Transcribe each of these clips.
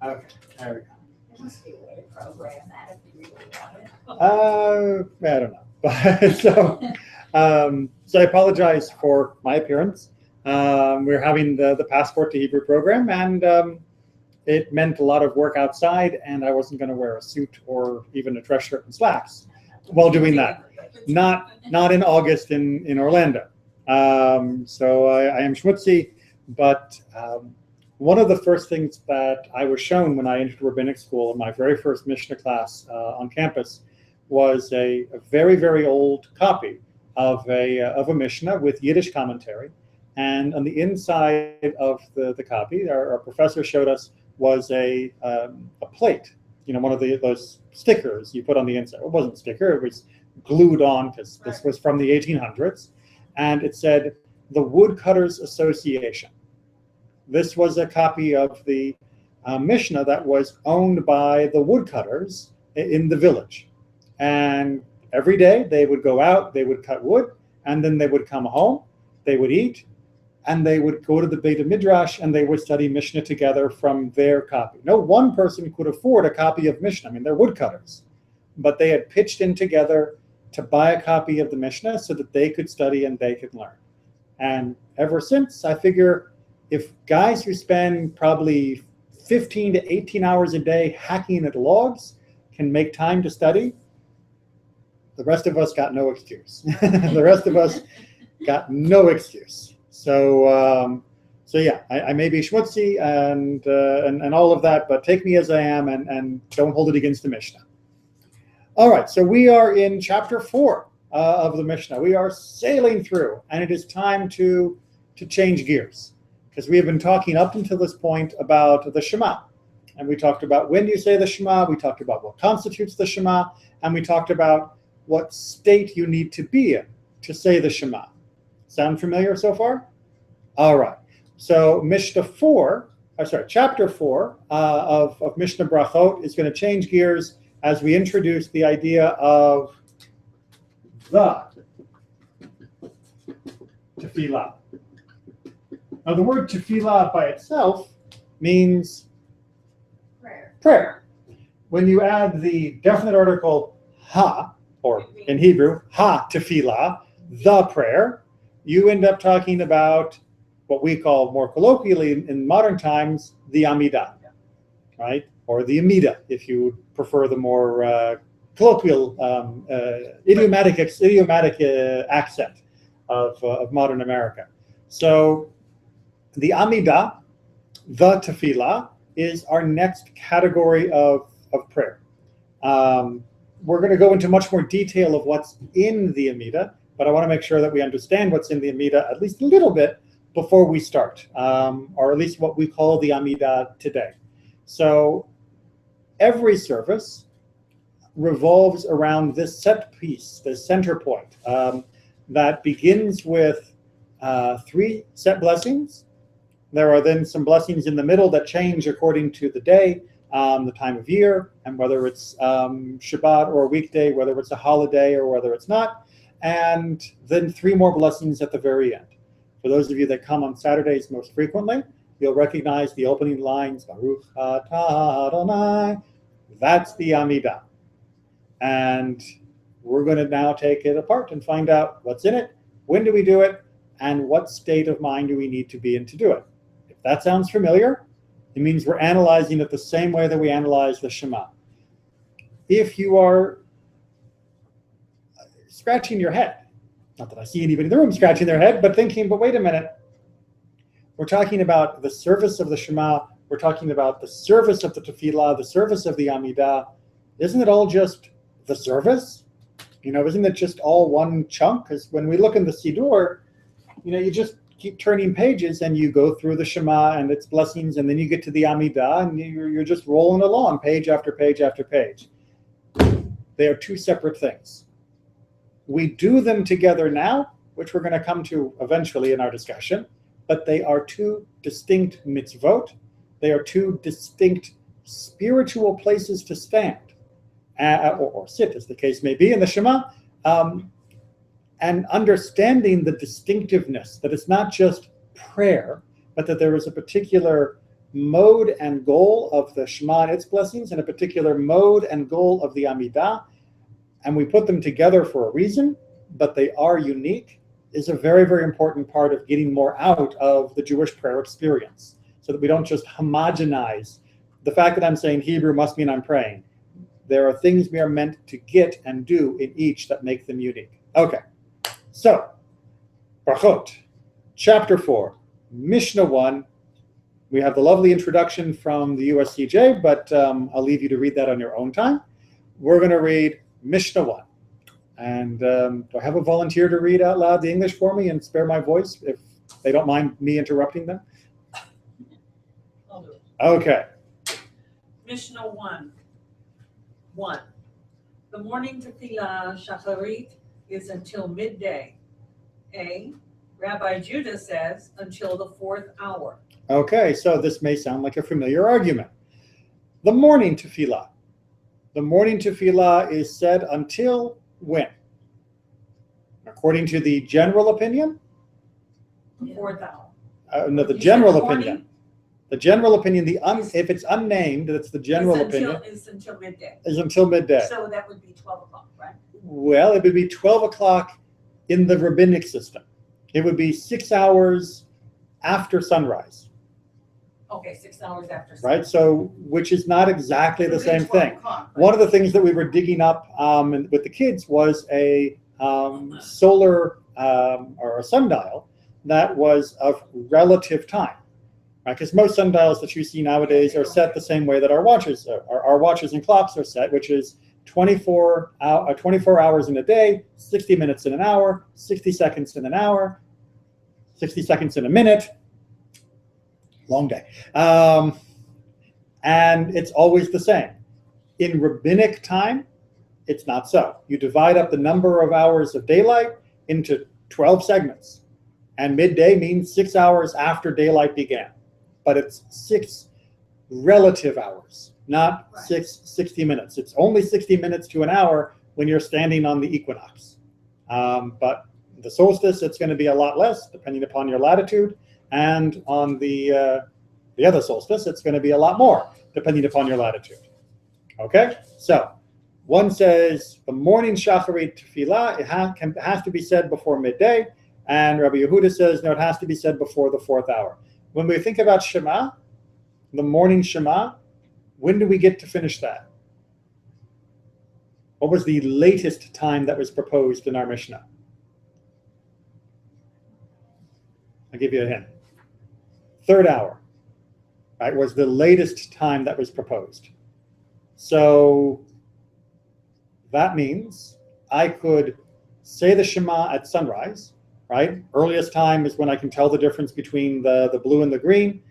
Okay, there we go. There must be a way to program that if you really want it. I don't know. But so I apologize for my appearance. We're having the Passport to Hebrew program, and it meant a lot of work outside, and I wasn't going to wear a suit or even a dress shirt and slacks while doing that. Not in August in Orlando. So I am schmutzy, but one of the first things that I was shown when I entered rabbinic school in my very first Mishnah class on campus was a very, very old copy of a Mishnah with Yiddish commentary. And on the inside of the copy, our professor showed us, was a plate, one of those stickers you put on the inside. It wasn't a sticker, it was glued on, because this was from the 1800s. And it said, the Woodcutters Association. This was a copy of the Mishnah that was owned by the woodcutters in the village. And every day they would go out, they would cut wood, and then they would come home, they would eat, and they would go to the Beit Midrash, and they would study Mishnah together from their copy. No one person could afford a copy of Mishnah. I mean, they're woodcutters. But they had pitched in together to buy a copy of the Mishnah so that they could study and they could learn. And ever since, I figure if guys who spend probably 15 to 18 hours a day hacking at logs can make time to study, the rest of us got no excuse. The rest of us got no excuse. So yeah, I may be schmutzy and all of that, but take me as I am and don't hold it against the Mishnah. All right, so we are in chapter 4 of the Mishnah. We are sailing through, and it is time to change gears, because we have been talking up until this point about the Shema. And we talked about when you say the Shema, we talked about what constitutes the Shema, and we talked about what state you need to be in to say the Shema. Sound familiar so far? All right. So chapter 4 of Mishnah Berachot is going to change gears as we introduce the idea of the tefillah. Now, the word tefillah by itself means prayer. When you add the definite article ha, or in Hebrew, ha tefillah, the prayer, you end up talking about what we call more colloquially in modern times, the Amidah, right? Or the Amida, if you prefer the more colloquial, idiomatic accent of modern America. So the Amidah, the tefillah, is our next category of prayer. We're going to go into much more detail of what's in the Amidah, but I want to make sure that we understand what's in the Amidah at least a little bit before we start, or at least what we call the Amidah today. So every service revolves around this set piece, this center point, that begins with 3 set blessings. There are then some blessings in the middle that change according to the day, the time of year, and whether it's Shabbat or a weekday, whether it's a holiday or whether it's not, and then 3 more blessings at the very end. For those of you that come on Saturdays most frequently, you'll recognize the opening lines, Baruch Atah Adonai. That's the Amidah. And we're going to now take it apart and find out what's in it, when do we do it, and what state of mind do we need to be in to do it. If that sounds familiar, it means we're analyzing it the same way that we analyze the Shema. If you are scratching your head, not that I see anybody in the room scratching their head, but thinking, but wait a minute, we're talking about the service of the Shema, we're talking about the service of the Tefillah, the service of the Amidah. Isn't it all just the service? Isn't it just all one chunk? Because when we look in the Siddur, you just keep turning pages and you go through the Shema and its blessings, and then you get to the Amidah and you're just rolling along page after page after page. They are 2 separate things. We do them together now, which we're going to come to eventually in our discussion, but they are 2 distinct mitzvot. They are 2 distinct spiritual places to stand, or sit, as the case may be, in the Shema, and understanding the distinctiveness, that it's not just prayer, but that there is a particular mode and goal of the Shema and its blessings and a particular mode and goal of the Amidah, and we put them together for a reason, but they are unique, is a very, very important part of getting more out of the Jewish prayer experience, so that we don't just homogenize. The fact that I'm saying Hebrew must mean I'm praying. There are things we are meant to get and do in each that make them unique. Okay, so Berachot, chapter 4, Mishnah 1. We have the lovely introduction from the USCJ, but I'll leave you to read that on your own time. We're going to read Mishnah 1. And do I have a volunteer to read out loud the English for me and spare my voice if they don't mind me interrupting them? I'll do it. Okay. Mishnah 1. 1. The morning tefillah shacharit is until midday. A. Rabbi Judah says until the 4th hour. Okay, so this may sound like a familiar argument. The morning tefillah. The morning tefillah is said until when? According to the general opinion? The 4th hour. No, the You general said morning? opinion. The general opinion, if it's unnamed, that's the general It's opinion, until midday. is until midday. So that would be 12 o'clock, right? Well, it would be 12 o'clock in the rabbinic system. It would be 6 hours after sunrise, Okay, 6 hours after. right? So, which is not exactly the It would be same 12 thing. o'clock, right? One of the things that we were digging up with the kids was a solar or a sundial that was of relative time, right? Because most sundials that you see nowadays are set the same way that our watches and clocks are set, which is 24 hours in a day, 60 minutes in an hour, 60 seconds in an hour, 60 seconds in a minute. Long day. And it's always the same. In rabbinic time, it's not so. You divide up the number of hours of daylight into 12 segments. And midday means 6 hours after daylight began. But it's 6 relative hours, not Right. 60 minutes. It's only 60 minutes to an hour when you're standing on the equinox. But the solstice, it's going to be a lot less, depending upon your latitude. And on the other solstice, it's going to be a lot more, depending upon your latitude. Okay? So, one says the morning shacharit tefillah, it has to be said before midday. And Rabbi Yehuda says, no, it has to be said before the 4th hour. When we think about Shema, the morning Shema, when do we get to finish that? What was the latest time that was proposed in our Mishnah? I'll give you a hint. 3rd hour, right, was the latest time that was proposed. So that means I could say the Shema at sunrise, right? Earliest time is when I can tell the difference between the blue and the green,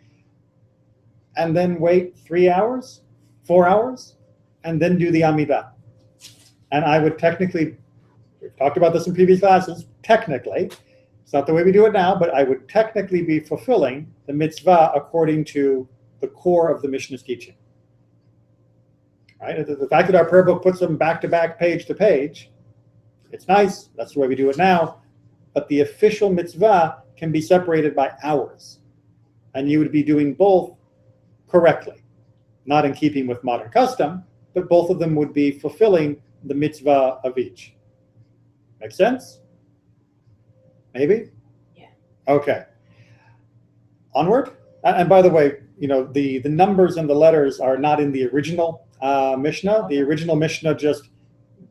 and then wait 3 hours, 4 hours, and then do the Amidah. And I would technically, we've talked about this in previous classes, technically, it's not the way we do it now, but I would technically be fulfilling the mitzvah according to the core of the Mishnah's teaching. Right? The fact that our prayer book puts them back to back, page to page, it's nice. That's the way we do it now. But the official mitzvah can be separated by hours. And you would be doing both correctly. Not in keeping with modern custom, but both of them would be fulfilling the mitzvah of each. Make sense? Maybe? Yeah. Okay. Onward. And by the way, you know, the numbers and the letters are not in the original Mishnah. The original Mishnah just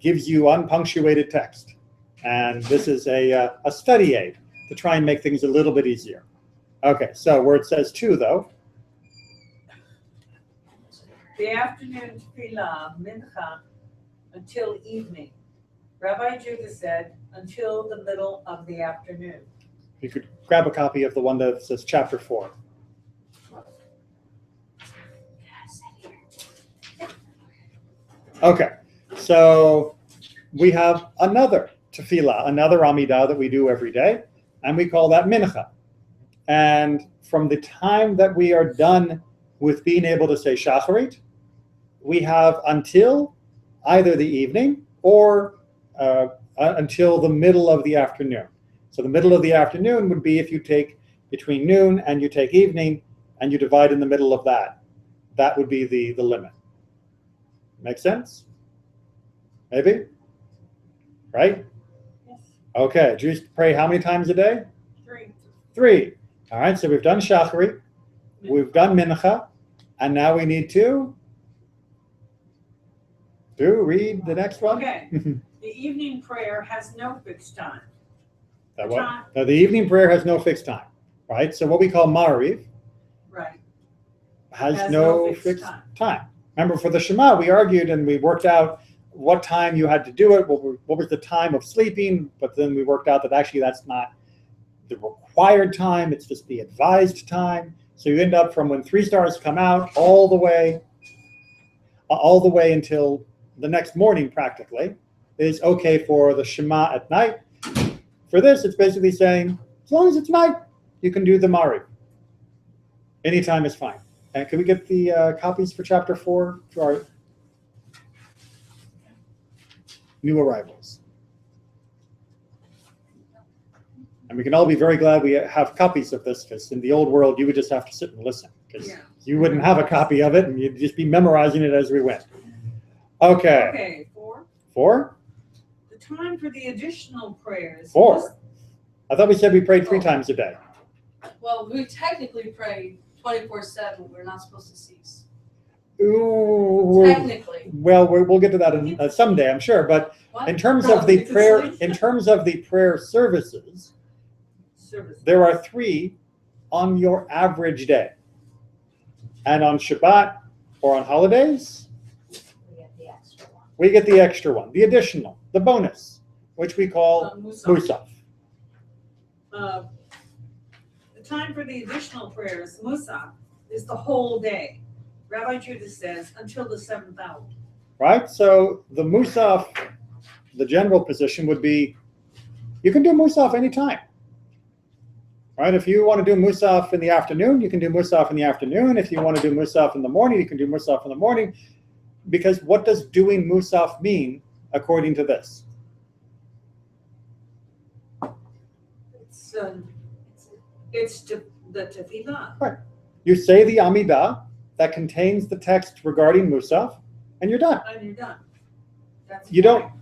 gives you unpunctuated text. And this is a study aid to try and make things a little bit easier. Okay, so where it says 2, though. The afternoon tefillah, mincha, until evening. Rabbi Judah said until the middle of the afternoon. You could grab a copy of the one that says chapter 4. Okay, so we have another tefillah, another Amidah that we do every day, and we call that mincha. And from the time that we are done with being able to say shacharit, we have until either the evening or until the middle of the afternoon. So the middle of the afternoon would be if you take between noon and you take evening, and you divide in the middle of that. That would be the limit. Make sense? Maybe? Right? Yes. Okay, Jews pray how many times a day? 3. 3. All right, so we've done Shacharit, we've done Mincha, and now we need to read the next one. Okay. The evening prayer has no fixed time. That what? Now, the evening prayer has no fixed time, right? So what we call Mariv Right. has no fixed time. Remember, for the Shema, we argued and we worked out what time you had to do it, what was the time of sleeping, but then we worked out that actually that's not the required time, it's just the advised time. So you end up from when 3 stars come out all the way until the next morning practically is okay for the Shema at night. For this, it's basically saying, as long as it's night, you can do the Mariv. Anytime is fine. And can we get the copies for chapter 4 to our new arrivals? And we can all be very glad we have copies of this, because in the old world, you would just have to sit and listen, because you wouldn't have a copy of it, and you'd just be memorizing it as we went. Okay. Okay, 4. 4? The time for the additional prayers. 4. I thought we said we prayed 3 times a day. Well, we technically pray 24/7. We're not supposed to cease. Ooh. Technically. Well, we'll get to that someday, I'm sure. But What? in terms of the prayer services, there are 3 on your average day. And on Shabbat or on holidays, We get the extra one. we get the extra one, the additional, the bonus, which we call Musaf. The time for the additional prayers, Musaf, is the whole day. Rabbi Judah says until the 7th hour. Right? So the Musaf, the general position would be, you can do Musaf anytime. Right? If you want to do Musaf in the afternoon, you can do Musaf in the afternoon. If you want to do Musaf in the morning, you can do Musaf in the morning. Because what does doing Musaf mean according to this? It's the tefillah. Right. You say the Amidah that contains the text regarding Musaf, and you're done. And you're done. That's You don't fine.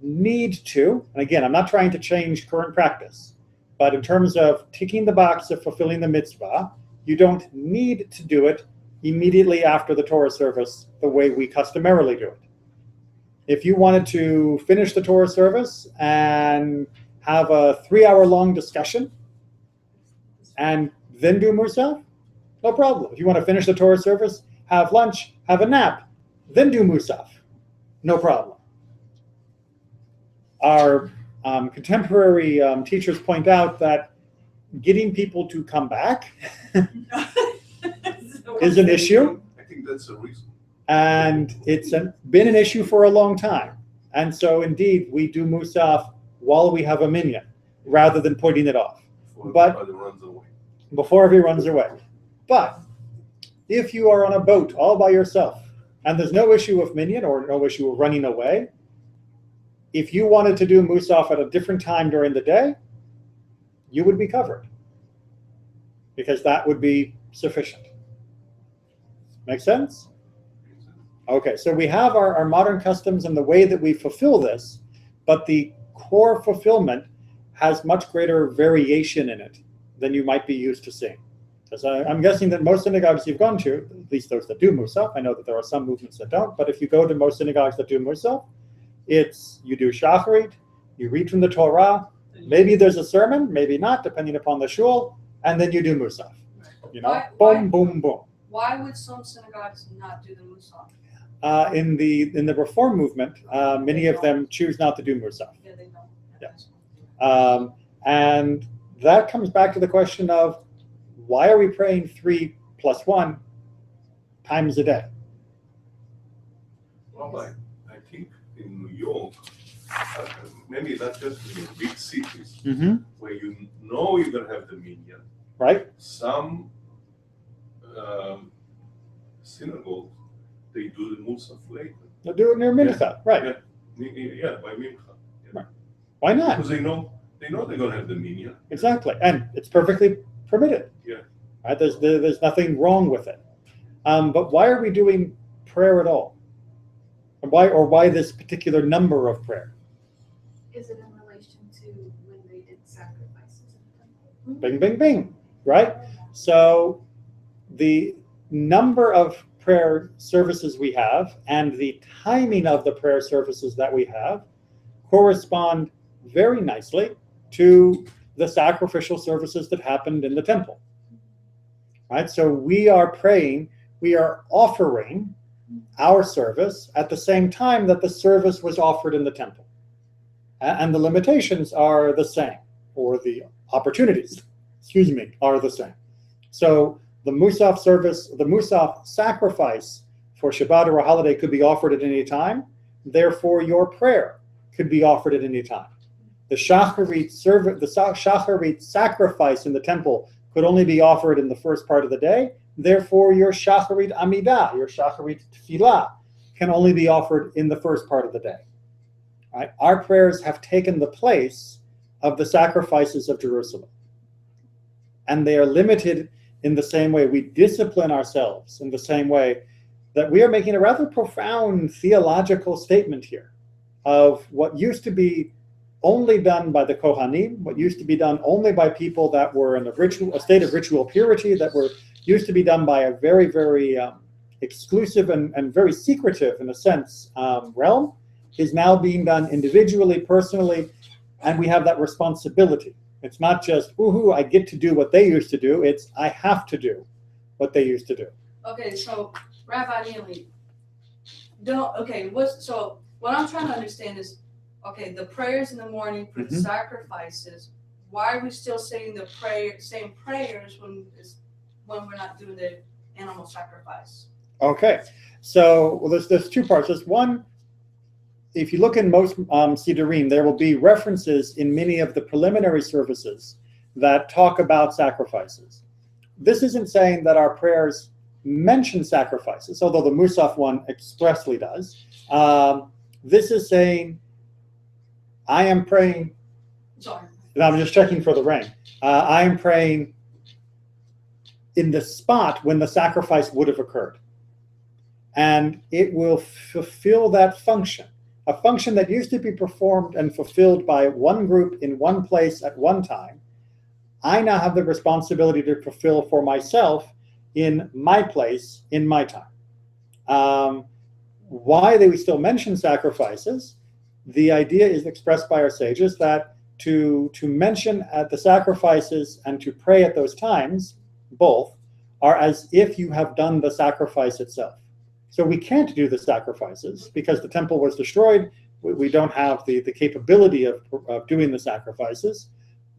need to, and again, I'm not trying to change current practice, but in terms of ticking the box of fulfilling the mitzvah, you don't need to do it immediately after the Torah service the way we customarily do it. If you wanted to finish the Torah service and have a 3-hour-long discussion and then do Musaf, no problem. If you want to finish the Torah service, have lunch, have a nap, then do Musaf, no problem. Our contemporary teachers point out that getting people to come back is an issue. I think that's a reason. And it's been an issue for a long time. And so indeed, we do Musaf while we have a minyan, rather than putting it off. But before everybody runs away. But if you are on a boat all by yourself, and there's no issue of minyan or no issue of running away, if you wanted to do Musaf at a different time during the day, you would be covered, because that would be sufficient. Make sense? Okay, so we have our modern customs and the way that we fulfill this, but the core fulfillment has much greater variation in it than you might be used to seeing. Because I'm guessing that most synagogues you've gone to, at least those that do Musaf, I know that there are some movements that don't, but if you go to most synagogues that do Musaf, it's you do Shacharit, you read from the Torah, maybe there's a sermon, maybe not, depending upon the shul, and then you do Musaf. You know, boom, boom, boom. Why would some synagogues not do the Musaf? In the Reform movement, many of them choose not to do Musaf. Yeah, they don't. Yeah. And that comes back to the question of, why are we praying 3 + 1 times a day? Rabbi, I think in New York, maybe not just in the big cities, where you know you're going to have the minyan. Right? Some synagogues, they do the Musaf later. They'll do it near Mincha, right? Yeah, by Mincha. Yeah. Right. Why not? Because they know they're going to have the minyan. Exactly, and it's perfectly permitted. Yeah. Right? There's nothing wrong with it. But why are we doing prayer at all? And why this particular number of prayer? Is it in relation to when they did sacrifices in the temple? Bing, bing, bing, right? So the number of prayer services we have and the timing of the prayer services that we have correspond very nicely to the sacrificial services that happened in the temple. Right? So we are praying, we are offering our service at the same time that the service was offered in the temple. And the limitations are the same, or the opportunities, are the same. So the Musaf service, the Musaf sacrifice for Shabbat or a holiday could be offered at any time. Therefore, your prayer could be offered at any time. The Shacharit sacrifice in the temple could only be offered in the first part of the day. Therefore, your Shacharit Amidah, your Shacharit Tefillah, can only be offered in the first part of the day. Right? Our prayers have taken the place of the sacrifices of Jerusalem. And they are limited in the same way. We discipline ourselves in the same way that we are making a rather profound theological statement here of what used to be only done by the Kohanim, what used to be done only by people that were in a state of ritual purity, that used to be done by a very, very exclusive and very secretive, in a sense, realm, is now being done individually, personally, and we have that responsibility. It's not just, woohoo, I get to do what they used to do. It's, I have to do what they used to do. Okay, so Rabbi Neely, what I'm trying to understand is, okay, the prayers in the morning for the sacrifices, why are we still saying the same prayers when we're not doing the animal sacrifice? Okay, so there's two parts. There's one, if you look in most Sidurim, there will be references in many of the preliminary services that talk about sacrifices. This isn't saying that our prayers mention sacrifices, although the Musaf one expressly does. This is saying, I am praying. Sorry. I'm just checking for the rain. I am praying in the spot when the sacrifice would have occurred. And it will fulfill that function. A function that used to be performed and fulfilled by one group in one place at one time, I now have the responsibility to fulfill for myself in my place, in my time. Why we still mention sacrifices, the idea is expressed by our sages that to mention at the sacrifices and to pray at those times, both, are as if you have done the sacrifice itself. So we can't do the sacrifices because the temple was destroyed. We don't have the capability of doing the sacrifices.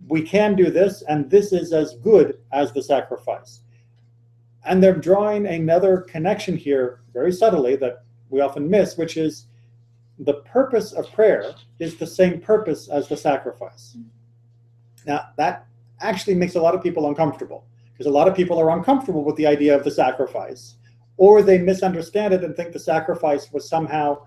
We can do this, and this is as good as the sacrifice. And they're drawing another connection here very subtly that we often miss, which is the purpose of prayer is the same purpose as the sacrifice. Now, that actually makes a lot of people uncomfortable because a lot of people are uncomfortable with the idea of the sacrifice, or they misunderstand it and think the sacrifice was somehow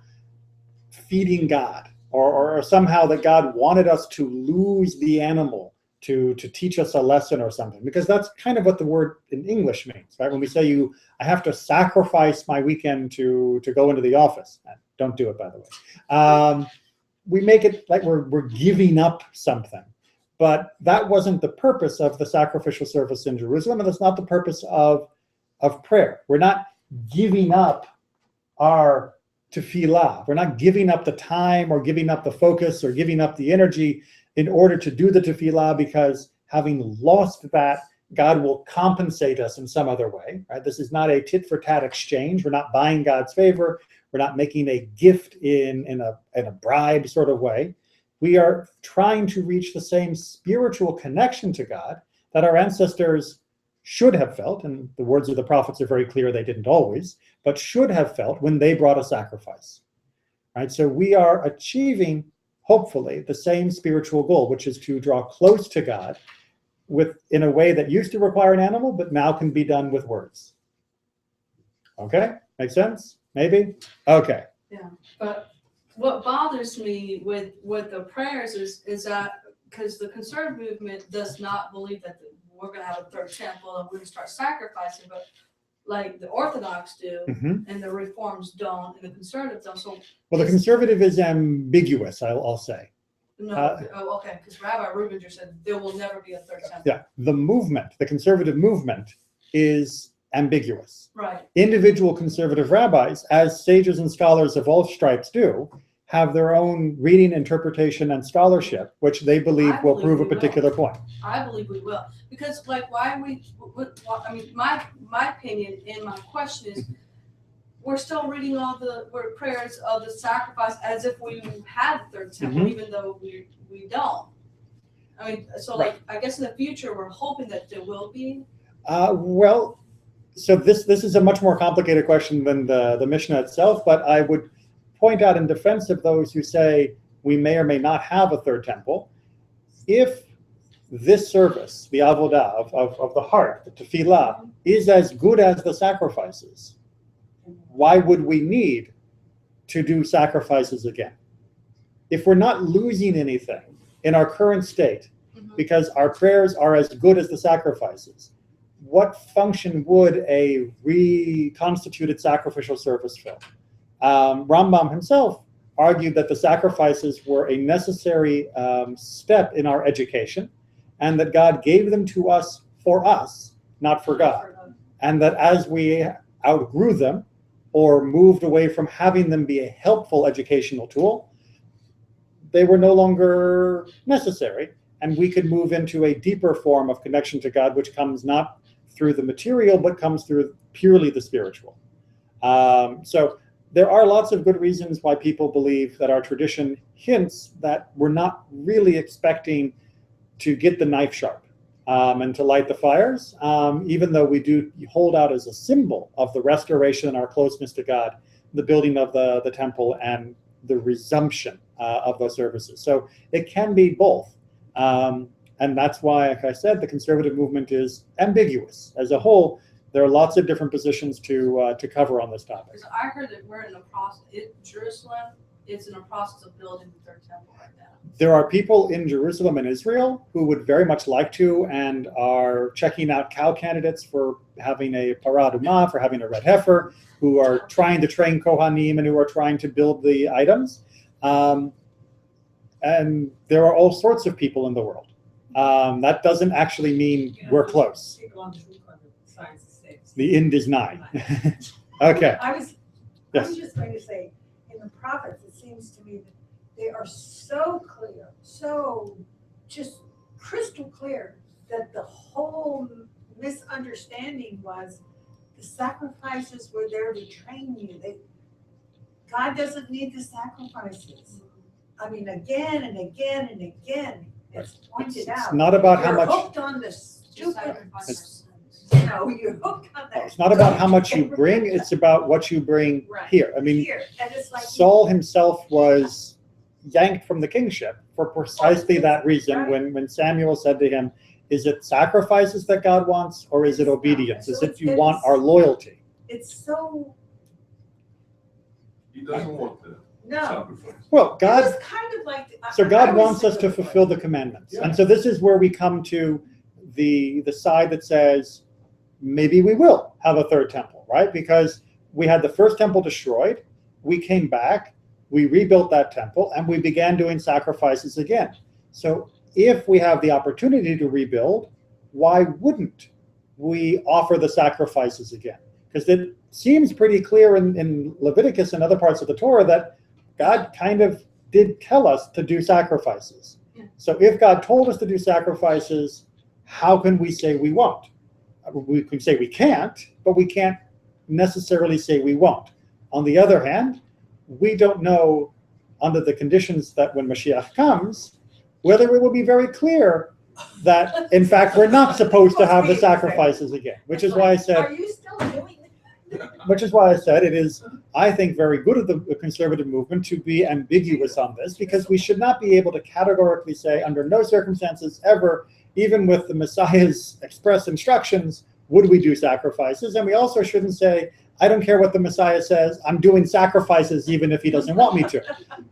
feeding God, or somehow that God wanted us to lose the animal to teach us a lesson or something, because that's kind of what the word in English means, right? When we say I have to sacrifice my weekend to go into the office. Don't do it, by the way. We make it like we're giving up something. But that wasn't the purpose of the sacrificial service in Jerusalem, and that's not the purpose of prayer. We're not giving up our tefillah. We're not giving up the time or giving up the focus or giving up the energy in order to do the tefillah, because having lost that, God will compensate us in some other way. Right? This is not a tit-for-tat exchange. We're not buying God's favor. We're not making a gift in a bribe sort of way. We are trying to reach the same spiritual connection to God that our ancestors should have felt, and the words of the prophets are very clear, they didn't always, but should have felt when they brought a sacrifice. Right? So we are achieving, hopefully, the same spiritual goal, which is to draw close to God in a way that used to require an animal, but now can be done with words. Okay? Make sense? Maybe? Okay. Yeah, but what bothers me with the prayers is that because the conservative movement does not believe that we're gonna have a third temple and we're gonna start sacrificing, but like the Orthodox do, Mhm. and the Reforms don't, and the Conservatives don't, so. Well, the conservative is ambiguous, I'll say. No, okay, because Rabbi Rubinger said there will never be a third temple. Yeah, the movement, the conservative movement is ambiguous. Right, Individual conservative rabbis, as sages and scholars of all stripes do, have their own reading, interpretation, and scholarship, which they believe I will believe prove a we will. particular point. I believe we will, because like, why are we, I mean, my opinion and my question is, we're still reading all the prayers of the sacrifice as if we had a third temple, even though we don't. I mean, so like, I guess in the future, we're hoping that there will be. Well, so this is a much more complicated question than the Mishnah itself, but I would point out in defense of those who say we may or may not have a third temple, if this service, the avodah of the heart, the tefillah, is as good as the sacrifices, why would we need to do sacrifices again? If we're not losing anything in our current state, because our prayers are as good as the sacrifices, what function would a reconstituted sacrificial service fill? Rambam himself argued that the sacrifices were a necessary step in our education, and that God gave them to us, not for God. And that as we outgrew them, or moved away from having them be a helpful educational tool, they were no longer necessary, and we could move into a deeper form of connection to God, which comes not through the material, but comes through purely the spiritual. So there are lots of good reasons why people believe that our tradition hints that we're not really expecting to get the knife sharp and to light the fires, even though we do hold out as a symbol of the restoration and our closeness to God, the building of the temple and the resumption of those services. So it can be both. And that's why, like I said, the conservative movement is ambiguous. As a whole, there are lots of different positions to cover on this topic. Because I heard that we're in a process, Jerusalem is in a process of building the third temple right now. There are people in Jerusalem and Israel who would very much like to and are checking out cow candidates for having a parah adumah, for having a red heifer, who are trying to train Kohanim and who are trying to build the items. And there are all sorts of people in the world. That doesn't actually mean we're close. The end is nigh. Okay. I was just going to say, in the prophets, it seems to me that they are so clear, so just crystal clear, that the whole misunderstanding was the sacrifices were there to train you. God doesn't need the sacrifices. I mean, again and again and again, it's pointed out. It's not about how much. You're hooked on the stupid. You're hooked on that. It's not about how much you bring, it's about what you bring here. I mean, And it's like Saul himself was yanked from the kingship for precisely that reason. When Samuel said to him, is it sacrifices that God wants, or is it obedience? Is it you want our loyalty? It's so. He doesn't want the sacrifice. Well, God, It was kind of like, so God wants us to fulfill the commandments. Yeah. And so this is where we come to the side that says, maybe we will have a third temple, right? Because we had the first temple destroyed, we came back, we rebuilt that temple, and we began doing sacrifices again. So if we have the opportunity to rebuild, why wouldn't we offer the sacrifices again? Because it seems pretty clear in Leviticus and other parts of the Torah that God kind of did tell us to do sacrifices. So if God told us to do sacrifices, how can we say we won't? We can say we can't, but we can't necessarily say we won't. On the other hand, we don't know under the conditions that when Mashiach comes, whether it will be very clear that, in fact, we're not supposed to have the sacrifices again, which is why I said, are you still doing that? which is why I said it is, I think, very good of the conservative movement to be ambiguous on this, because we should not be able to categorically say, under no circumstances ever, even with the Messiah's express instructions, would we do sacrifices? And we also shouldn't say, I don't care what the Messiah says, I'm doing sacrifices even if he doesn't want me to.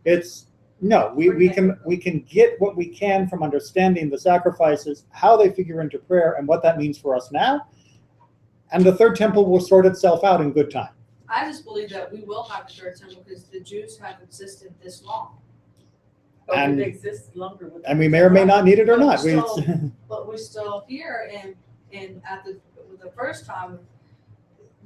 It's No, we can get what we can from understanding the sacrifices, how they figure into prayer, and what that means for us now. And the third temple will sort itself out in good time. I just believe that we will have a third temple because the Jews have existed this long. But And- it exists longer with. And we may or may not need it or not. But we're still here, and at the first time,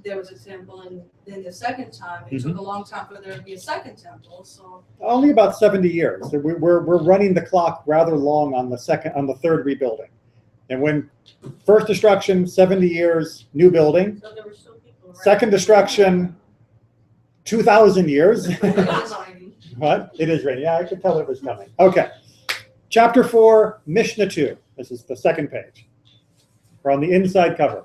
there was a temple, and then the second time, it took a long time for there to be a second temple, so. Only about 70 years. We're running the clock rather long on the third rebuilding. And when first destruction, 70 years, new building. So there were still people around. Second destruction, 2,000 years. It is raining. What? It is raining. Yeah, I could tell it was coming. Okay. Chapter 4, Mishnah 2. This is the second page. We're on the inside cover.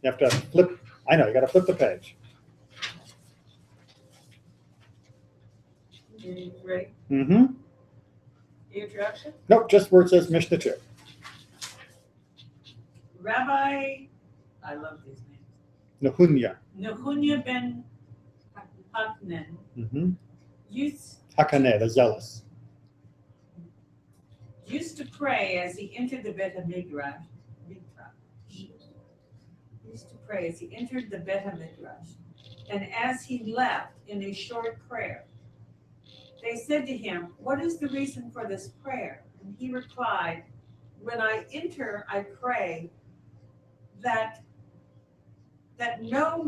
You have to flip. I know, you got to flip the page. You ready? Mm-hmm. The introduction? Nope, just where it says Mishnah 2. Rabbi, I love these names. Nehunya. Nehunya ben Haknan Mm-hmm. used Hakaneh, the zealous. to pray as he entered the Bet HaMidrash. Used to pray as he entered the Bet HaMidrash, and as he left in a short prayer. They said to him, "What is the reason for this prayer?" And he replied, "When I enter, I pray that no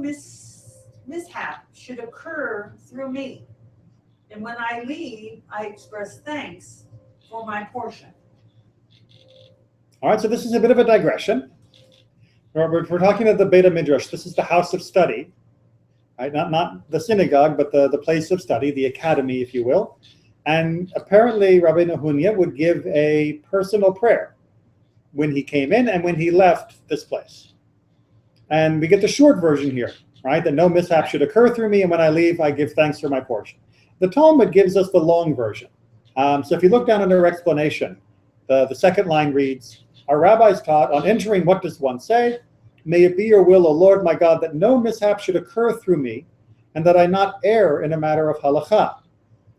mishap should occur through me. And when I leave, I express thanks for my portion." All right, so this is a bit of a digression. We're talking about the Beit HaMidrash. This is the house of study, right? Not the synagogue, but the place of study, the academy, if you will. And apparently, Rabbi Nehunya would give a personal prayer when he came in and when he left this place. And we get the short version here, right? That no mishap should occur through me, and when I leave, I give thanks for my portion. The Talmud gives us the long version. So if you look down under our explanation, the second line reads, "Our rabbis taught, on entering, what does one say? May it be your will, O Lord my God, that no mishap should occur through me, and that I not err in a matter of halakha."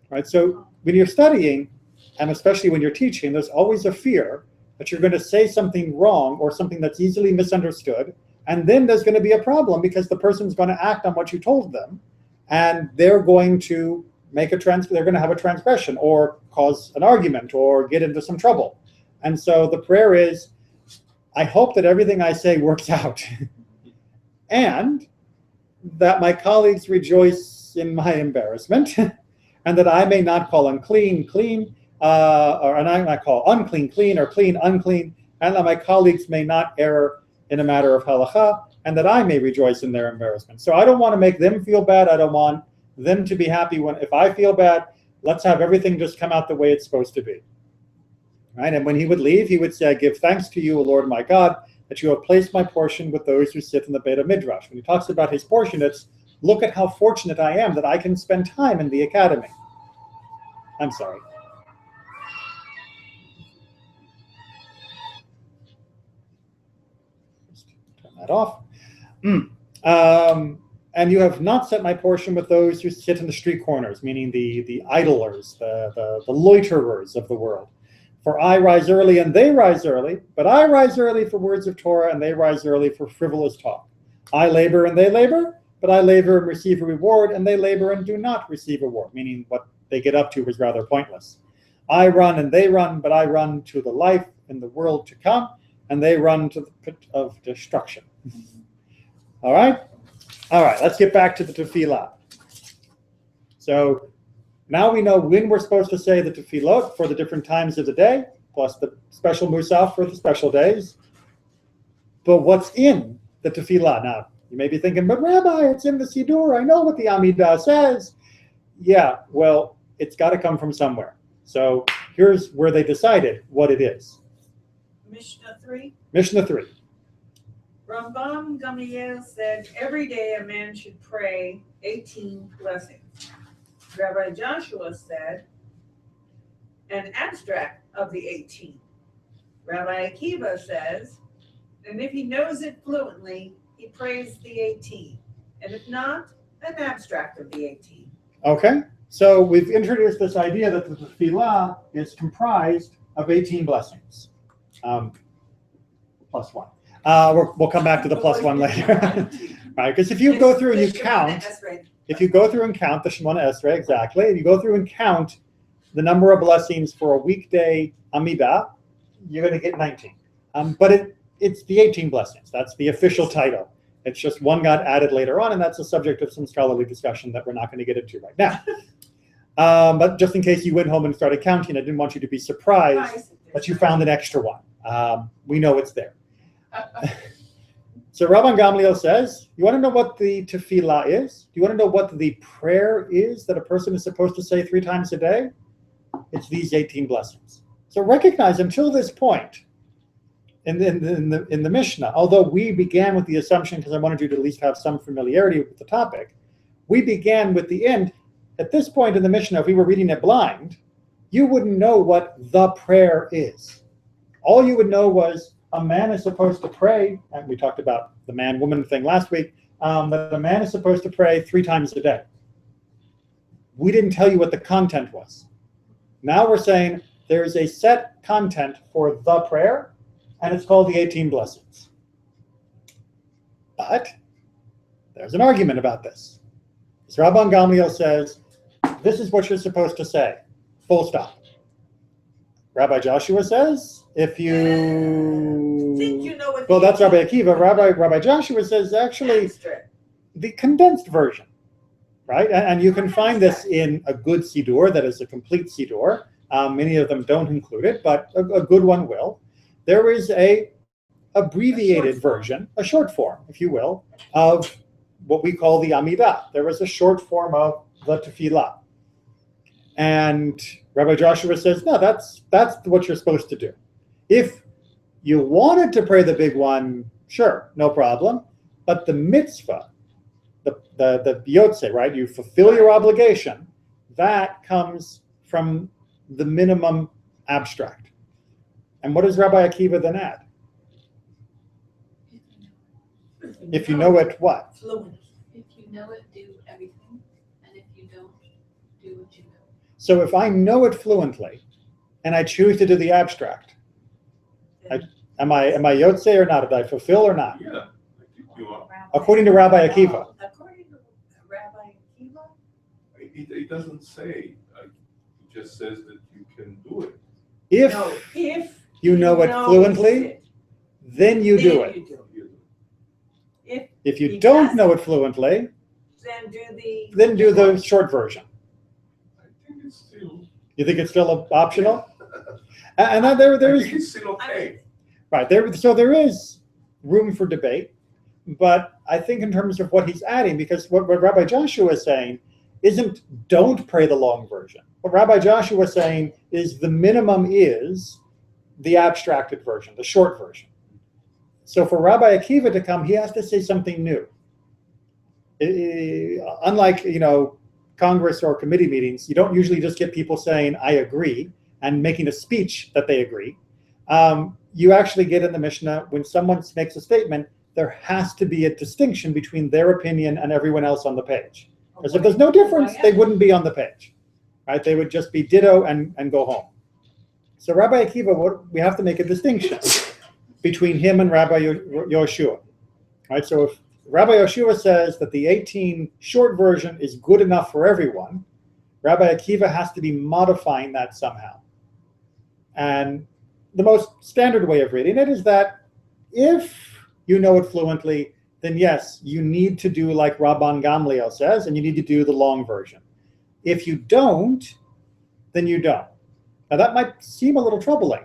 Right? So when you're studying, and especially when you're teaching, there's always a fear that you're going to say something wrong or something that's easily misunderstood, and then there's going to be a problem because the person's going to act on what you told them, and they're going to they're going to have a transgression or cause an argument or get into some trouble. And so the prayer is, I hope that everything I say works out and that my colleagues rejoice in my embarrassment and that I may not call unclean, clean, or I might call unclean, clean, or clean, unclean, and that my colleagues may not err in a matter of halakha, and that I may rejoice in their embarrassment. So I don't want to make them feel bad. I don't want them to be happy if I feel bad. Let's have everything just come out the way it's supposed to be. Right? And when he would leave, he would say, "I give thanks to you, O Lord my God, that you have placed my portion with those who sit in the Beit HaMidrash." When he talks about his portion, it's, look at how fortunate I am that I can spend time in the academy. I'm sorry. Just turn that off. And you have not set my portion with those who sit in the street corners, meaning the idlers, the loiterers of the world. For I rise early and they rise early, but I rise early for words of Torah and they rise early for frivolous talk. I labor and they labor, but I labor and receive a reward, and they labor and do not receive a reward, meaning what they get up to is rather pointless. I run and they run, but I run to the life in the world to come, and they run to the pit of destruction. All right? All right, let's get back to the tefillah. So now we know when we're supposed to say the tefillot for the different times of the day, plus the special musaf for the special days. But what's in the tefillah? Now, you may be thinking, but Rabbi, it's in the Siddur. I know what the Amidah says. Yeah, well, it's got to come from somewhere. So here's where they decided what it is. Mishnah 3. Mishnah 3. Rambam Gamliel said every day a man should pray 18 blessings. Rabbi Joshua said an abstract of the 18. Rabbi Akiva says, and if he knows it fluently, he prays the 18. And if not, an abstract of the 18. Okay, So we've introduced this idea that the tefillah is comprised of 18 blessings, plus one. We'll come back to the plus one later, right? Because if you go through and you count, if you go through and count the Shemona Esrei, exactly, and you go through and count the number of blessings for a weekday Amidah, you're going to get 19. But it's the 18 blessings. That's the official title. It's just one got added later on, and that's a subject of some scholarly discussion that we're not going to get into right now. But just in case you went home and started counting, I didn't want you to be surprised that you found an extra one. We know it's there. So Rabban Gamliel says, you want to know what the tefillah is? Do you want to know what the prayer is that a person is supposed to say 3 times a day? It's these 18 blessings. So recognize until this point in the Mishnah, although we began with the assumption, because I wanted you to at least have some familiarity with the topic, we began with the end. At this point in the Mishnah, if we were reading it blind, you wouldn't know what the prayer is. All you would know was a man is supposed to pray, and we talked about the man-woman thing last week, that a man is supposed to pray 3 times a day. We didn't tell you what the content was. Now we're saying there's a set content for the prayer, and it's called the 18 blessings. But there's an argument about this. So Rabban Gamliel says, this is what you're supposed to say, full stop. Rabbi Joshua says, if you... Think you know what well, that's Rabbi Akiva. Rabbi Joshua says, actually, the condensed version, right? And you can find this in a good Siddur, that is a complete Siddur. Many of them don't include it, but a good one will. There is a abbreviated version, a short form, if you will, of what we call the Amidah. There is a short form of the tefillah. And Rabbi Joshua says, no, that's what you're supposed to do. If you wanted to pray the big one, sure, no problem. But the mitzvah, the yotze, right? You fulfill your obligation. That comes from the minimum abstract. And what does Rabbi Akiva then add? If you know it, what? If you know it, do everything, and if you don't, do what you know. So if I know it fluently, and I choose to do the abstract, am I yotze or not? Did I fulfill or not? Yeah, you are. According to Rabbi Akiva. According to Rabbi Akiva? It doesn't say. It just says that you can do it. If you know it fluently, then you do it. If you don't know it fluently, then do the short version. I think it's still. You think it's still optional? And then I think it's still okay. Right. So there is room for debate, but I think in terms of what he's adding, because what Rabbi Joshua is saying isn't don't pray the long version. What Rabbi Joshua is saying is the minimum is the abstracted version, the short version. So for Rabbi Akiva to come, he has to say something new. Unlike, Congress or committee meetings, you don't usually just get people saying, I agree, and making a speech that they agree. You actually get in the Mishnah, when someone makes a statement, there has to be a distinction between their opinion and everyone else on the page. Because if there's no difference, they wouldn't be on the page, right? They would just be ditto and go home. So Rabbi Akiva, we have to make a distinction between him and Rabbi Yoshua, right? So if Rabbi Yoshua says that the 18 short version is good enough for everyone, Rabbi Akiva has to be modifying that somehow. And the most standard way of reading it is that if you know it fluently, then yes, you need to do like Rabban Gamliel says, and you need to do the long version. If you don't, then you don't. Now that might seem a little troubling,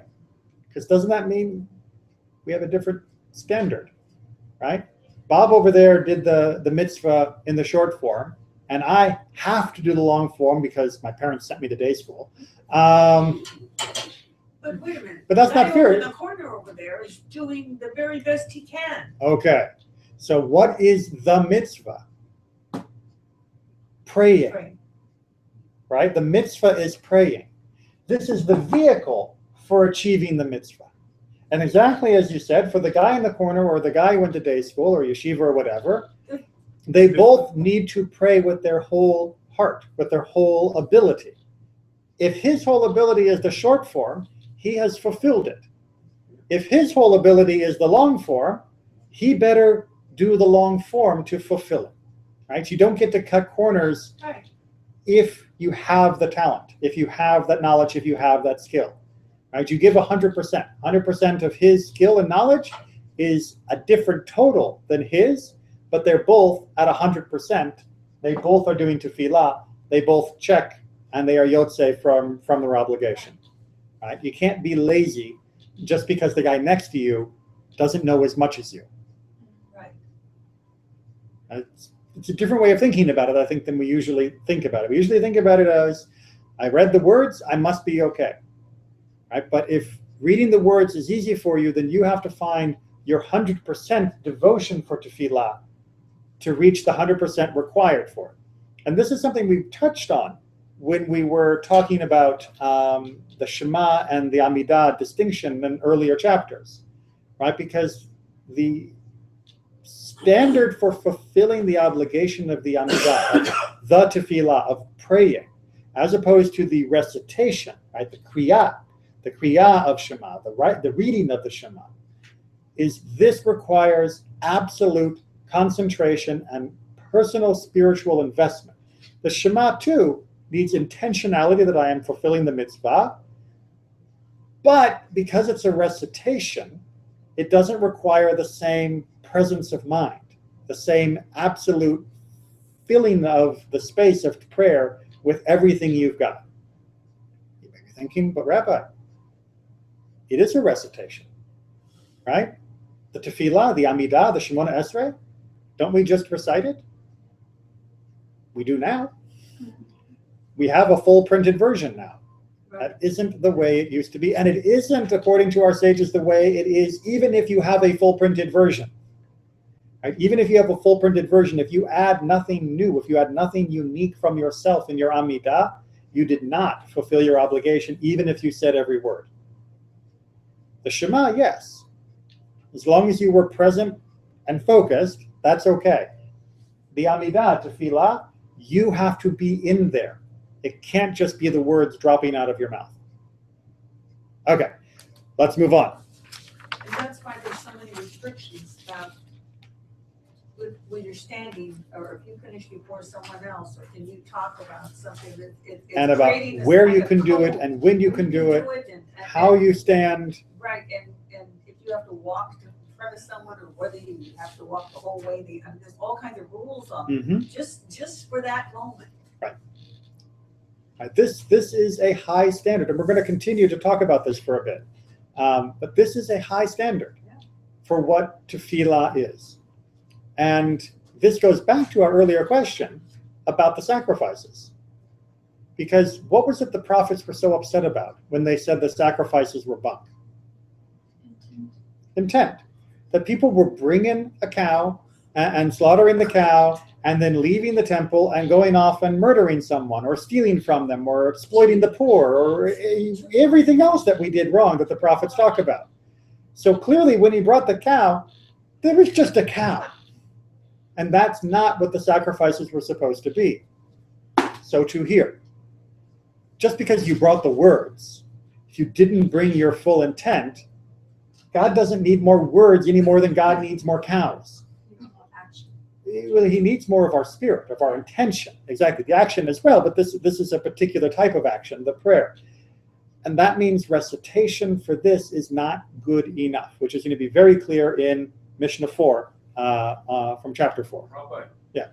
because doesn't that mean we have a different standard, right? Bob over there did the mitzvah in the short form, and I have to do the long form because my parents sent me to day school. But wait a minute. But that's not fair. In the corner over there is doing the very best he can. Okay. So what is the mitzvah? Praying. Right? The mitzvah is praying. This is the vehicle for achieving the mitzvah. And exactly as you said, for the guy in the corner or the guy who went to day school or yeshiva or whatever, they both need to pray with their whole heart, with their whole ability. If his whole ability is the short form, he has fulfilled it. If his whole ability is the long form, he better do the long form to fulfill it. Right? You don't get to cut corners Right. if you have the talent, if you have that knowledge, if you have that skill. Right? You give 100%. 100% of his skill and knowledge is a different total than his, but they're both at 100%. They both are doing tefillah. They both check, and they are yotze from their obligation. Right? You can't be lazy just because the guy next to you doesn't know as much as you. Right. It's a different way of thinking about it, I think, than we usually think about it. We usually think about it as, I read the words, I must be okay. Right? But if reading the words is easy for you, then you have to find your 100% devotion for tefillah to reach the 100% required for it. And this is something we touched on when we were talking about the Shema and the Amidah distinction in earlier chapters, right? Because the standard for fulfilling the obligation of the Amidah, the tefillah, of praying, as opposed to the recitation, right? The kriyah of Shema, the reading of the Shema, is this requires absolute concentration and personal spiritual investment. The Shema, too, needs intentionality that I am fulfilling the mitzvah, but because it's a recitation, it doesn't require the same presence of mind, the same absolute filling of the space of prayer with everything you've got. You may be thinking, but Rabbi, it is a recitation, right? The tefillah, the Amidah, the Shemona Esrei, don't we just recite it? We do now. We have a full printed version now. Right. That isn't the way it used to be, and it isn't, according to our sages, the way it is even if you have a full printed version. Right? Even if you have a full printed version, if you add nothing new, if you add nothing unique from yourself in your Amidah, you did not fulfill your obligation, even if you said every word. The Shema, yes. As long as you were present and focused, that's okay. The Amidah, tefillah, you have to be in there. It can't just be the words dropping out of your mouth. Okay, let's move on. And that's why there's so many restrictions about when you're standing, or if you finish before someone else, or can you talk about something that it's And about creating this where kind you of can do it code. and when you can do it, and how you stand. Right, and if you have to walk in front of someone, or whether you have to walk the whole way, there's all kinds of rules on it, Mhm. just for that moment. Right, this is a high standard, and we're going to continue to talk about this for a bit. But this is a high standard for what tefillah is. And this goes back to our earlier question about the sacrifices. Because what was it the prophets were so upset about when they said the sacrifices were bunk? Intent. That people were bringing a cow and slaughtering the cow and then leaving the temple and going off and murdering someone or stealing from them or exploiting the poor or everything else that we did wrong that the prophets talk about. So clearly when he brought the cow, there was just a cow. And that's not what the sacrifices were supposed to be. So too here. Just because you brought the words, if you didn't bring your full intent, God doesn't need more words any more than God needs more cows. Well, he needs more of our spirit, of our intention. Exactly, the action as well, but this is a particular type of action, the prayer. And that means recitation for this is not good enough, which is going to be very clear in Mishnah 4, from chapter 4. Rabbi. Yeah.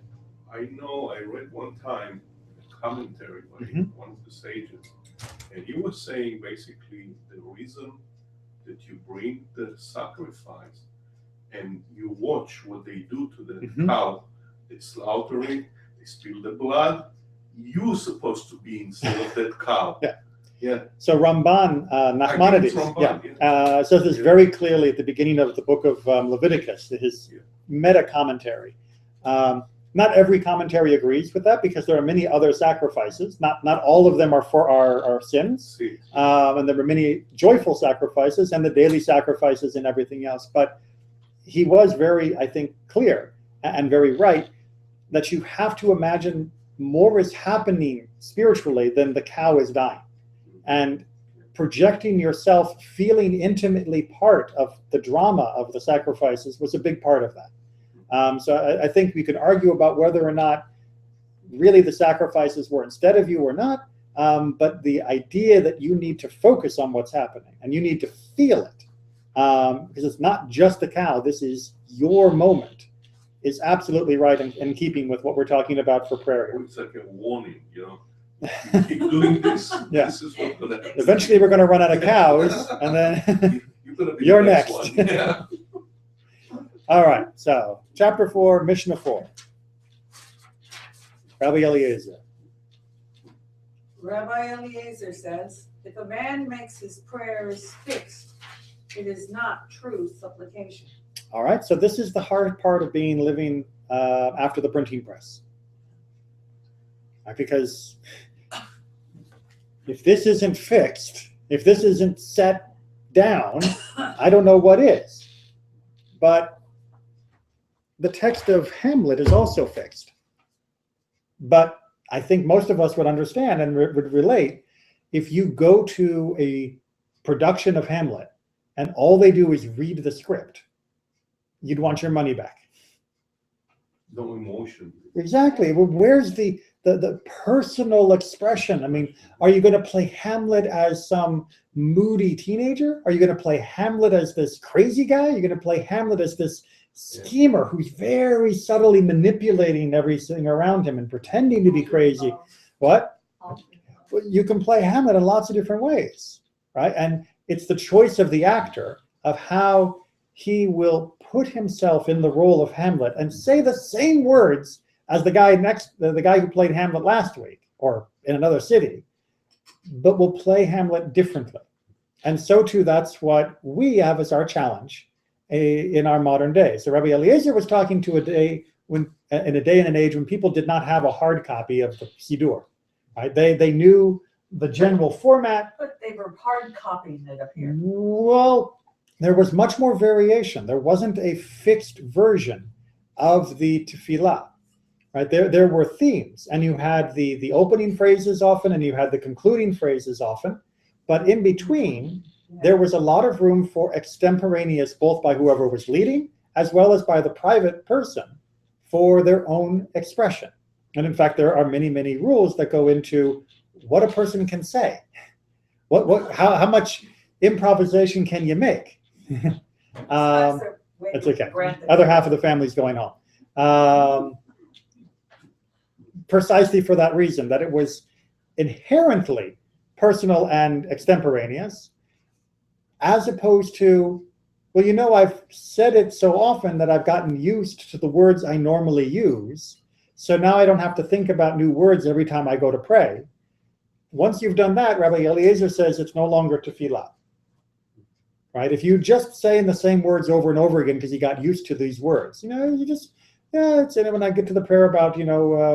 I know I read one time a commentary by one of the sages, and he was saying basically the reason that you bring the sacrifice and you watch what they do to the cow, they slaughter it, they spill the blood, you're supposed to be instead of that cow. Yeah. Yeah. So Ramban, Nachmanides, Ramban, says this very clearly at the beginning of the book of Leviticus, his meta commentary. Not every commentary agrees with that because there are many other sacrifices. Not all of them are for our sins. And there were many joyful sacrifices and the daily sacrifices and everything else. But he was very, I think, clear and very right that you have to imagine more is happening spiritually than the cow is dying. And projecting yourself, feeling intimately part of the drama of the sacrifices was a big part of that. So I think we could argue about whether or not really the sacrifices were instead of you or not, but the idea that you need to focus on what's happening and you need to feel it, because it's not just the cow, this is your moment, is absolutely right in keeping with what we're talking about for prayer here. It's like a warning, you know. You keep doing this, Yeah. this is what's gonna happen. Eventually we're going to run out of cows, and then You're gonna be you're the next next. one. Yeah. All right, so chapter 4, Mishnah 4. Rabbi Eliezer. Rabbi Eliezer says, if a man makes his prayers fixed, it is not true supplication. All right, so this is the hard part of living after the printing press. Right, because if this isn't fixed, if this isn't set down, I don't know what is. But the text of Hamlet is also fixed. But I think most of us would understand and would relate if you go to a production of Hamlet and all they do is read the script, you'd want your money back. No emotion. Exactly. Well, where's the personal expression? I mean, are you going to play Hamlet as some moody teenager? Are you going to play Hamlet as this crazy guy? You're going to play Hamlet as this schemer who's very subtly manipulating everything around him and pretending to be crazy. What? Well, you can play Hamlet in lots of different ways, right? And it's the choice of the actor of how he will put himself in the role of Hamlet and say the same words as the guy who played Hamlet last week or in another city, but will play Hamlet differently. And so too, that's what we have as our challenge in our modern day. So Rabbi Eliezer was talking to in a day and an age when people did not have a hard copy of the Siddur. Right? They knew the general format. But they were hard copying it up here. Well, there was much more variation. There wasn't a fixed version of the tefillah. Right? There were themes, and you had the opening phrases often, and you had the concluding phrases often. But in between, there was a lot of room for extemporaneous, both by whoever was leading, as well as by the private person, for their own expression. And in fact, there are many, many rules that go into what a person can say. How much improvisation can you make? It's okay. Other half of the family's going home. Precisely for that reason, that it was inherently personal and extemporaneous, as opposed to, well, you know, I've said it so often that I've gotten used to the words I normally use, so now I don't have to think about new words every time I go to pray. Once you've done that, Rabbi Eliezer says it's no longer tefillah. Right? If you just saying the same words over and over again because you got used to these words, you just, it's, and when I get to the prayer about,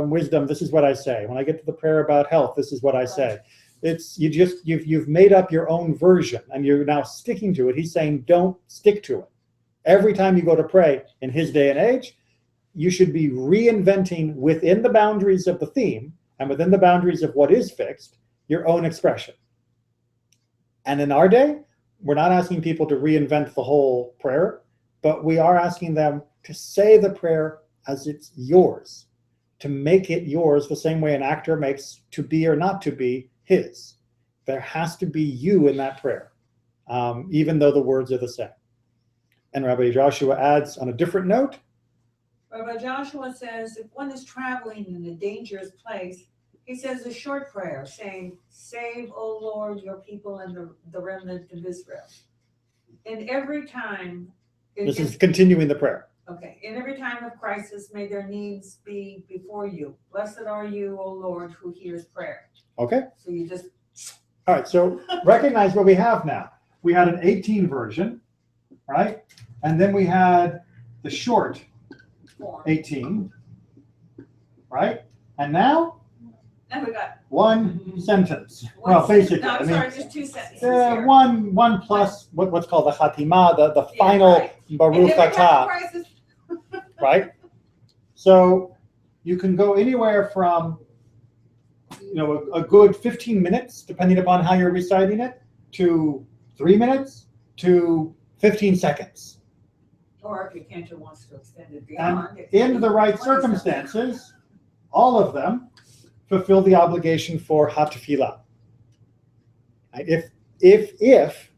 wisdom, this is what I say. When I get to the prayer about health, this is what I say. It's you've made up your own version and you're now sticking to it. He's saying don't stick to it. Every time you go to pray in his day and age, you should be reinventing within the boundaries of the theme and within the boundaries of what is fixed, your own expression. And in our day, we're not asking people to reinvent the whole prayer, but we are asking them to say the prayer as it's yours, to make it yours the same way an actor makes to be or not to be his. There has to be you in that prayer, even though the words are the same. And Rabbi Joshua adds on a different note. Rabbi Joshua says if one is traveling in a dangerous place, he says a short prayer saying, "Save, O Lord, your people and the remnant of Israel." In every time. This is continuing the prayer. Okay. In every time of crisis, may their needs be before you. Blessed are you, O Lord, who hears prayer. Okay. So you just. All right. So recognize what we have now. We had an 18 version, right? And then we had the short 18, right? And now Now we got. one sentence. Well, basically, No, I I'm mean, sorry, just two sentences here. one plus what's called the Chatima, the Yeah, final right. Baruch And every time of Atah, crisis. right? So you can go anywhere from a good 15 minutes, depending upon how you're reciting it, to 3 minutes to 15 seconds. Or if your cantor wants to extend it And beyond. it can in be the right 20 seconds. circumstances, all of them fulfill the obligation for hatfilah. If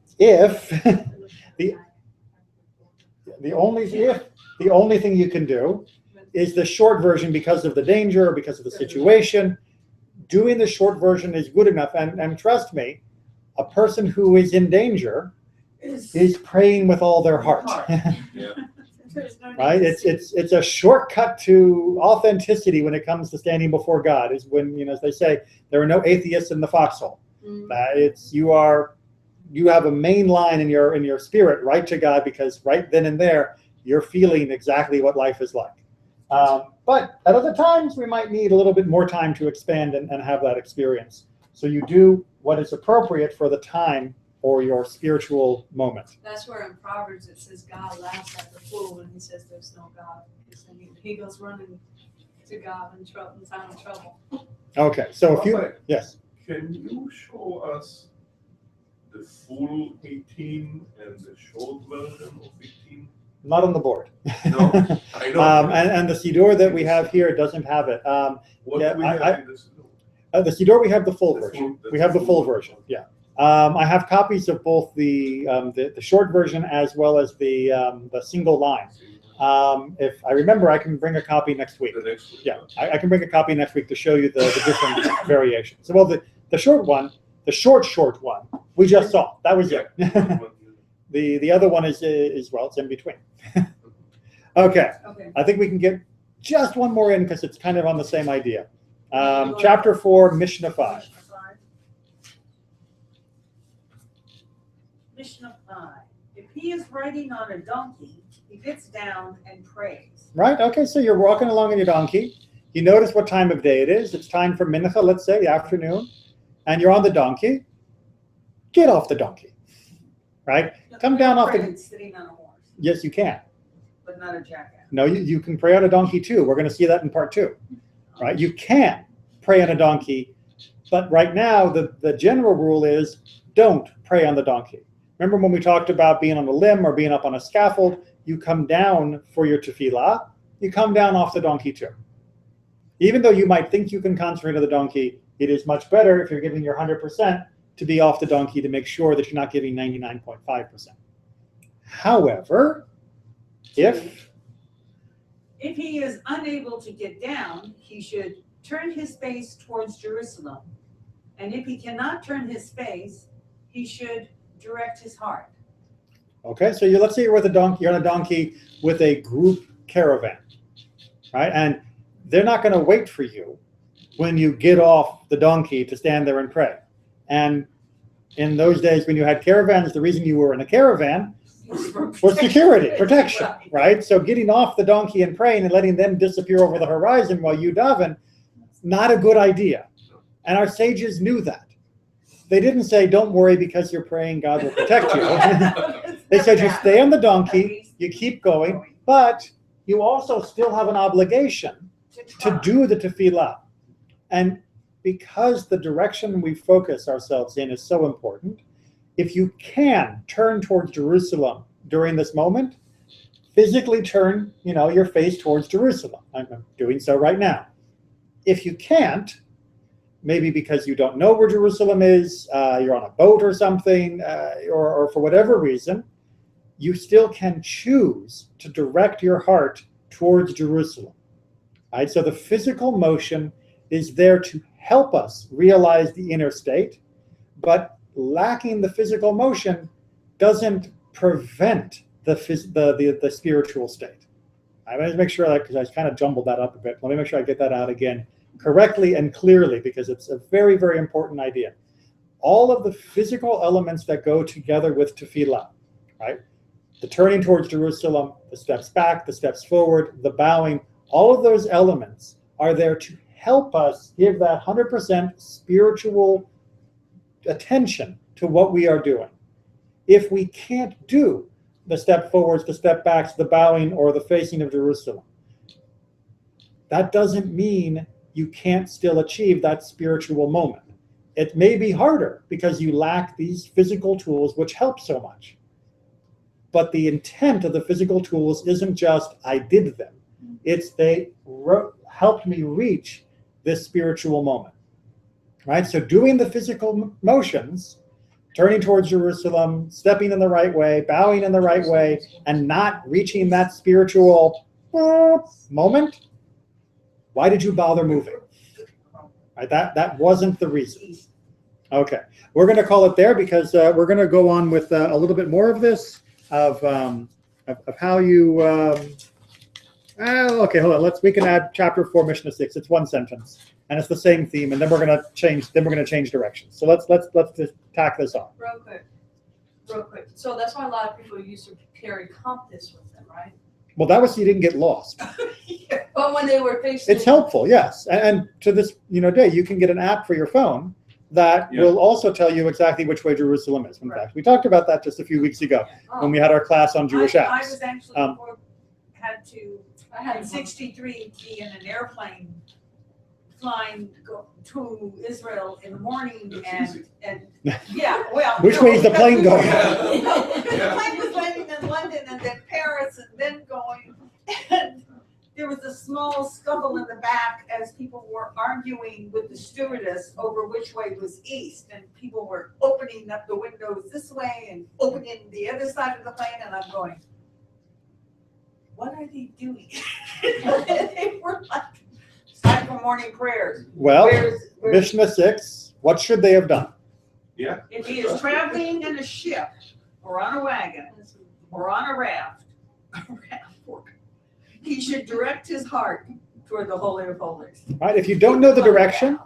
the only thing you can do is the short version because of the danger or because of the situation. Doing the short version is good enough, and trust me, a person who is in danger is praying with all their heart. Yeah. There's no need Right? to It's a shortcut to authenticity when it comes to standing before God. Is when, as they say, there are no atheists in the foxhole. You have a main line in your spirit right to God, because right then and there you're feeling exactly what life is like. But at other times we might need a little bit more time to expand and have that experience. So you do what is appropriate for the time or your spiritual moment. That's where in Proverbs it says God laughs at the fool when he says there's no God. He goes running to God in time of trouble. Okay, so if you, Raphael, yes. Can you show us the full 18 and the short version of 18? Not on the board. No, I know. And the Siddur that we have here doesn't have it. What yeah, do we have in this? The Siddur, we have the full The version. full- We have the full version, yeah. I have copies of both the short version as well as the single line. If I remember, I can bring a copy next week. The next one. Yeah, I can bring a copy next week to show you the different variations. So, well, the short one, the short one, we just saw. That was it. The other one is well, it's in between. Okay, Okay. I think we can get just one more in because it's kind of on the same idea. Chapter 4, Mishnah 5. Mishnah 5. If he is riding on a donkey, he gets down and prays. Right? Okay, so you're walking along on your donkey. You notice what time of day it is. It's time for mincha, let's say, the afternoon. And you're on the donkey. Get off the donkey. Right? Come down off the... Sitting on a horse, Yes, you can. but not a jackass. No, you can pray on a donkey too. We're going to see that in part 2. Right? You can pray on a donkey. But right now, the general rule is don't pray on the donkey. Remember when we talked about being on a limb or being up on a scaffold, you come down for your tefillah, you come down off the donkey too. Even though you might think you can concentrate on the donkey, it is much better if you're giving your 100% to be off the donkey to make sure that you're not giving 99.5%. However, if he is unable to get down, he should turn his face towards Jerusalem. And if he cannot turn his face, he should direct his heart. Okay, so let's say you're with a donkey, you're on a donkey with a group caravan, right? And they're not going to wait for you when you get off the donkey to stand there and pray. And in those days when you had caravans, the reason you were in a caravan was security, protection, right? So getting off the donkey and praying and letting them disappear over the horizon while you daven, not a good idea. And our sages knew that. They didn't say, don't worry because you're praying, God will protect you. They said you stay on the donkey, you keep going, but you also still have an obligation to do the tefillah. And because the direction we focus ourselves in is so important, if you can turn towards Jerusalem during this moment, physically turn, your face towards Jerusalem. I'm doing so right now. If you can't, maybe because you don't know where Jerusalem is, you're on a boat or something, or for whatever reason, you still can choose to direct your heart towards Jerusalem. Right? So the physical motion is there to help us realize the inner state, but lacking the physical motion doesn't prevent the spiritual state. I want to make sure that, because I kind of jumbled that up a bit. Let me make sure I get that out again correctly and clearly, because it's a very, very important idea. All of the physical elements that go together with tefillah, right? The turning towards Jerusalem, the steps back, the steps forward, the bowing, all of those elements are there to help us give that 100% spiritual attention to what we are doing. If we can't do the step forwards, the step backs, the bowing, or the facing of Jerusalem, that doesn't mean you can't still achieve that spiritual moment. It may be harder because you lack these physical tools which help so much. But the intent of the physical tools isn't just I did them. It's they helped me reach this spiritual moment. Right? So doing the physical motions, turning towards Jerusalem, stepping in the right way, bowing in the right way, and not reaching that spiritual moment, why did you bother moving? Right? That wasn't the reason. Okay, we're going to call it there because we're going to go on with a little bit more of this, of how you. Okay, hold on. We can add chapter 4, Mishnah 6. It's one sentence, and it's the same theme, and then we're going to change. Then we're going to change directions. So let's just tack this on. Real quick. So that's why a lot of people used to carry compass with them, right? Well, that was so you didn't get lost. But when they were facing, It's helpful, yes. And to this day, you can get an app for your phone that will also tell you exactly which way Jerusalem is. In fact, we talked about that just a few weeks ago when we had our class on Jewish apps. I was actually had in 63 be in an airplane flying to Israel in the morning and yeah, well. Which way is the plane going? The plane was landing in London and then Paris and then going, and there was a small scuffle in the back as people were arguing with the stewardess over which way was east, and people were opening up the windows this way and opening the other side of the plane, and I'm going, what are they doing? They were like, it's time for morning prayers. Well, Where's Mishnah 6, what should they have done? Yeah. if he is traveling in a ship or on a wagon or on a raft, he should direct his heart toward the Holy of Holies. Right? If you don't know the direction,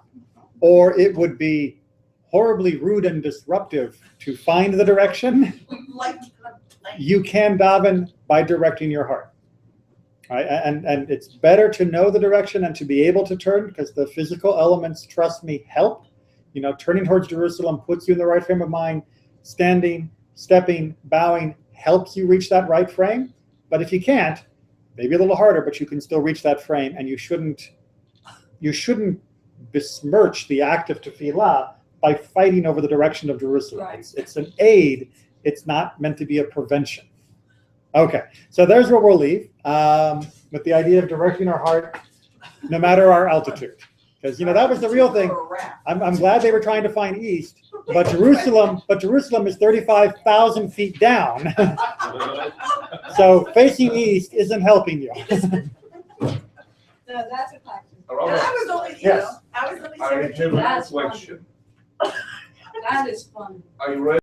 or it would be horribly rude and disruptive to find the direction, Like, you can daven by directing your heart. Right? And it's better to know the direction and to be able to turn, because the physical elements, trust me, help. Turning towards Jerusalem puts you in the right frame of mind. Standing, stepping, bowing helps you reach that right frame. But if you can't, maybe a little harder, but you can still reach that frame, and you shouldn't besmirch the act of tefillah by fighting over the direction of Jerusalem. Right. It's an aid. It's not meant to be a prevention. Okay, so there's where we'll leave with the idea of directing our heart, no matter our altitude, because that was the real thing. I'm glad they were trying to find east, but Jerusalem is 35,000 feet down. So facing east isn't helping you. No, that's a question. And I was only, Yes. I was only I 17. have a That's question. that is fun. I read